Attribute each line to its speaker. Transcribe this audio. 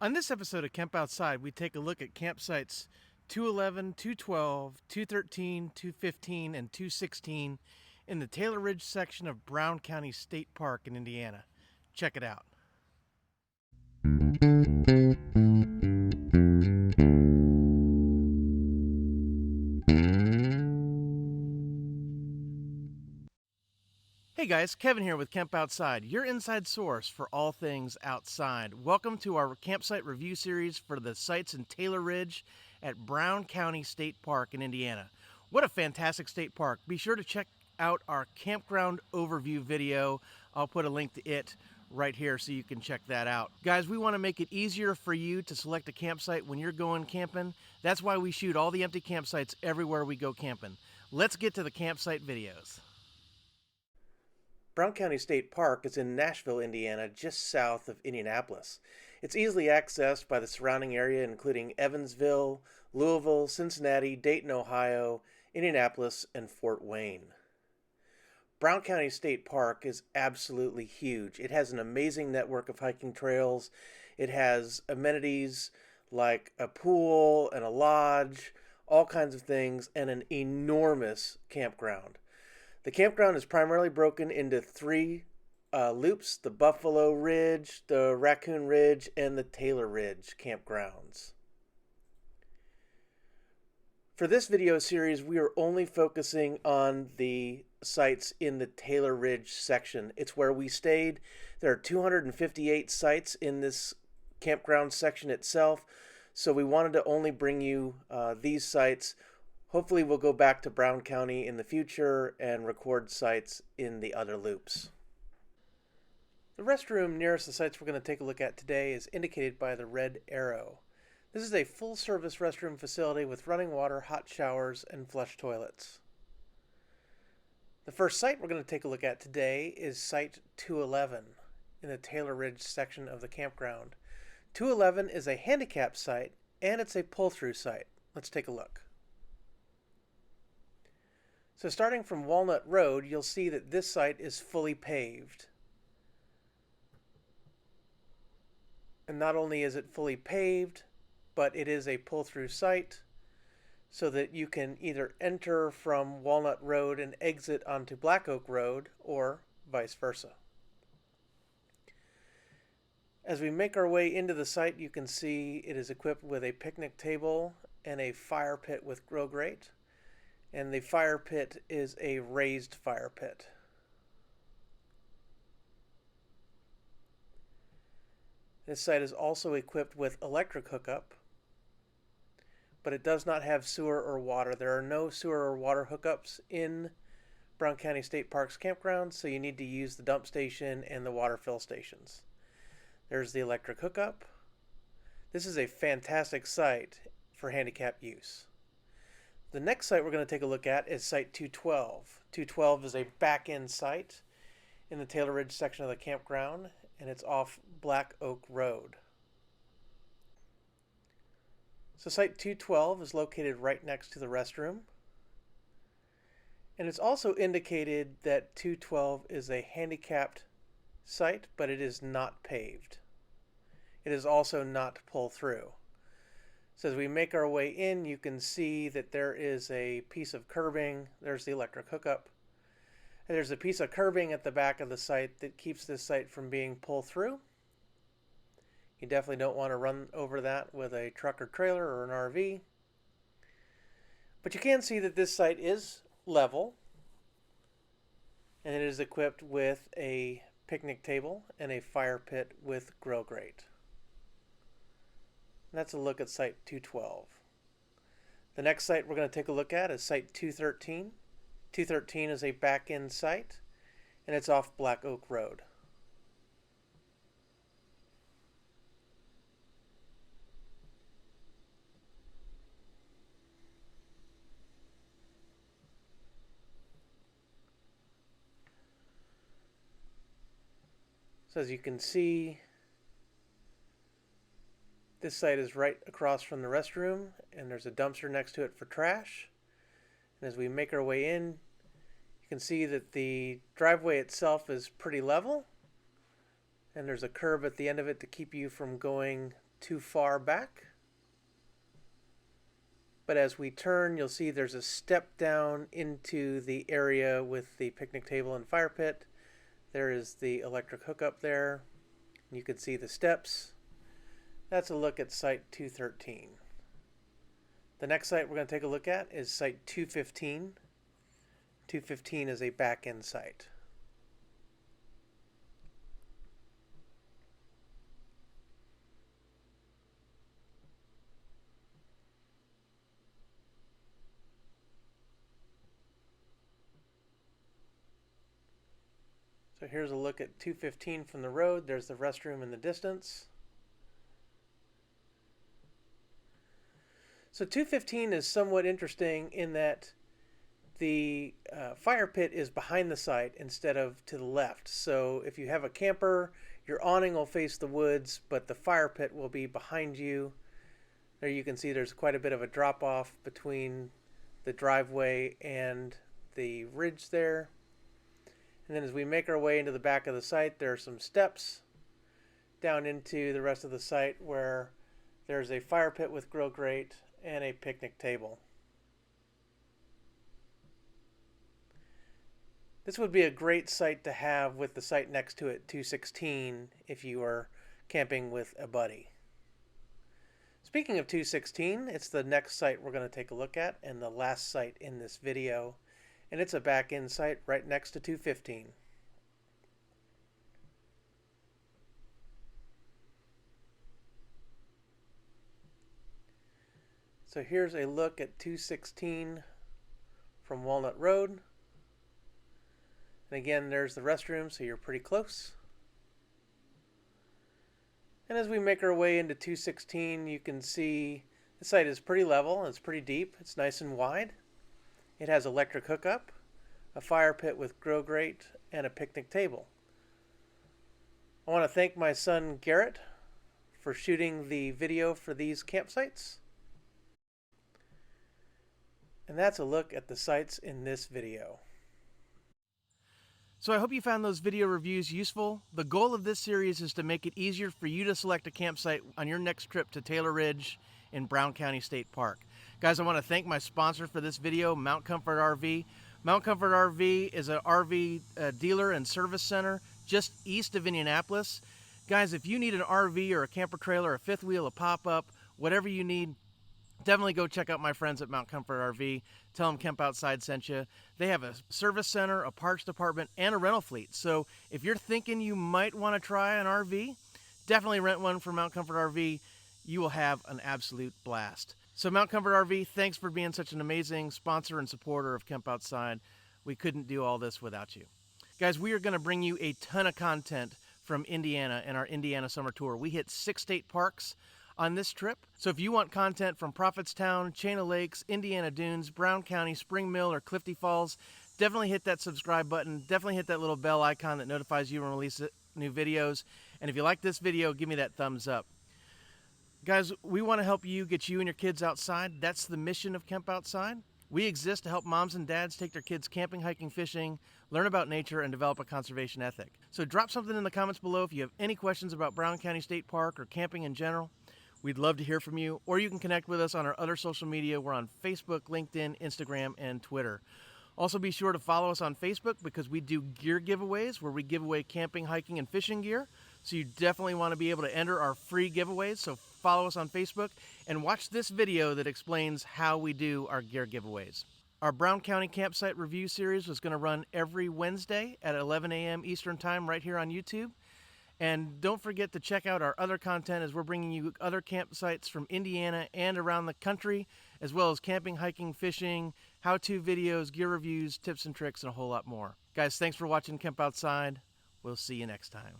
Speaker 1: On this episode of Camp Outside, we take a look at campsites 211, 212, 213, 215, and 216 in the Taylor Ridge section of Brown County State Park in Indiana. Check it out. Hey guys, Kevin here with Camp Outside, your inside source for all things outside. Welcome to our campsite review series for the sites in Taylor Ridge at Brown County State Park in Indiana. What a fantastic state park. Be sure to check out our campground overview video. I'll put a link to it right here so you can check that out. Guys, we want to make it easier for you to select a campsite when you're going camping. That's why we shoot all the empty campsites everywhere we go camping. Let's get to the campsite videos. Brown County State Park is in Nashville, Indiana, just south of Indianapolis. It's easily accessed by the surrounding area, including Evansville, Louisville, Cincinnati, Dayton, Ohio, Indianapolis, and Fort Wayne. Brown County State Park is absolutely huge. It has an amazing network of hiking trails. It has amenities like a pool and a lodge, all kinds of things, and an enormous campground. The campground is primarily broken into three loops: the Buffalo Ridge, the Raccoon Ridge, and the Taylor Ridge campgrounds. For this video series, we are only focusing on the sites in the Taylor Ridge section. It's where we stayed. There are 258 sites in this campground section itself, so we wanted to only bring you these sites. Hopefully we'll go back to Brown County in the future and record sites in the other loops. The restroom nearest the sites we're going to take a look at today is indicated by the red arrow. This is a full-service restroom facility with running water, hot showers, and flush toilets. The first site we're going to take a look at today is Site 211 in the Taylor Ridge section of the campground. 211 is a handicap site and it's a pull-through site. Let's take a look. So starting from Walnut Road, you'll see that this site is fully paved. And not only is it fully paved, but it is a pull-through site so that you can either enter from Walnut Road and exit onto Black Oak Road or vice versa. As we make our way into the site, you can see it is equipped with a picnic table and a fire pit with grill grate. And the fire pit is a raised fire pit. This site is also equipped with electric hookup, but it does not have sewer or water. There are no sewer or water hookups in Brown County State Park's campground, so you need to use the dump station and the water fill stations. There's the electric hookup. This is a fantastic site for handicap use. The next site we're going to take a look at is Site 212. 212 is a back-end site in the Taylor Ridge section of the campground, and it's off Black Oak Road. So Site 212 is located right next to the restroom, and it's also indicated that 212 is a handicapped site, but it is not paved. It is also not pull-through. So as we make our way in, you can see that there is a piece of curbing. There's the electric hookup. And there's a piece of curbing at the back of the site that keeps this site from being pulled through. You definitely don't want to run over that with a truck or trailer or an RV. But you can see that this site is level. And it is equipped with a picnic table and a fire pit with grill grate. That's a look at Site 212. The next site we're going to take a look at is Site 213. 213 is a back-end site, and it's off Black Oak Road. So as you can see, this site is right across from the restroom, and there's a dumpster next to it for trash. And as we make our way in, you can see that the driveway itself is pretty level, and there's a curb at the end of it to keep you from going too far back. But as we turn, you'll see there's a step down into the area with the picnic table and fire pit. There is the electric hookup there. You can see the steps. That's a look at site 213. The next site we're going to take a look at is site 215. 215 is a back-end site. So here's a look at 215 from the road. There's the restroom in the distance. So 215 is somewhat interesting in that the fire pit is behind the site instead of to the left. So if you have a camper, your awning will face the woods, but the fire pit will be behind you. There you can see there's quite a bit of a drop off between the driveway and the ridge there. And then as we make our way into the back of the site, there are some steps down into the rest of the site where there's a fire pit with grill grate and a picnic table. This would be a great site to have with the site next to it, 216, if you are camping with a buddy. Speaking of 216, it's the next site we're going to take a look at and the last site in this video. And it's a back-end site right next to 215. So here's a look at 216 from Walnut Road. And again, there's the restroom, so you're pretty close. And as we make our way into 216, you can see the site is pretty level and it's pretty deep. It's nice and wide. It has electric hookup, a fire pit with grill grate, and a picnic table. I want to thank my son Garrett for shooting the video for these campsites. And that's a look at the sites in this video. So I hope you found those video reviews useful. The goal of this series is to make it easier for you to select a campsite on your next trip to Taylor Ridge in Brown County State Park. Guys, I want to thank my sponsor for this video, Mount Comfort RV. Mount Comfort RV is an RV dealer and service center just east of Indianapolis. Guys, if you need an RV or a camper trailer, a fifth wheel, a pop-up, whatever you need, definitely go check out my friends at Mount Comfort RV. Tell them Kemp Outside sent you. They have a service center, a parts department, and a rental fleet. So if you're thinking you might want to try an RV, definitely rent one from Mount Comfort RV. You will have an absolute blast. So Mount Comfort RV, thanks for being such an amazing sponsor and supporter of Kemp Outside. We couldn't do all this without you. Guys, we are going to bring you a ton of content from Indiana in our Indiana Summer Tour. We hit 6 state parks on this trip. So if you want content from Prophetstown, Chain of Lakes, Indiana Dunes, Brown County, Spring Mill, or Clifty Falls, definitely hit that subscribe button. Definitely hit that little bell icon that notifies you when we release new videos. And if you like this video, give me that thumbs up. Guys, we want to help you get you and your kids outside. That's the mission of Kemp Outside. We exist to help moms and dads take their kids camping, hiking, fishing, learn about nature, and develop a conservation ethic. So drop something in the comments below if you have any questions about Brown County State Park or camping in general. We'd love to hear from you, or you can connect with us on our other social media. We're on Facebook, LinkedIn, Instagram, and Twitter. Also be sure to follow us on Facebook because we do gear giveaways where we give away camping, hiking, and fishing gear. So you definitely want to be able to enter our free giveaways. So follow us on Facebook and watch this video that explains how we do our gear giveaways. Our Brown County Campsite Review Series was going to run every Wednesday at 11 a.m. Eastern Time right here on YouTube. And don't forget to check out our other content as we're bringing you other campsites from Indiana and around the country, as well as camping, hiking, fishing, how-to videos, gear reviews, tips and tricks, and a whole lot more. Guys, thanks for watching Kemp Outside. We'll see you next time.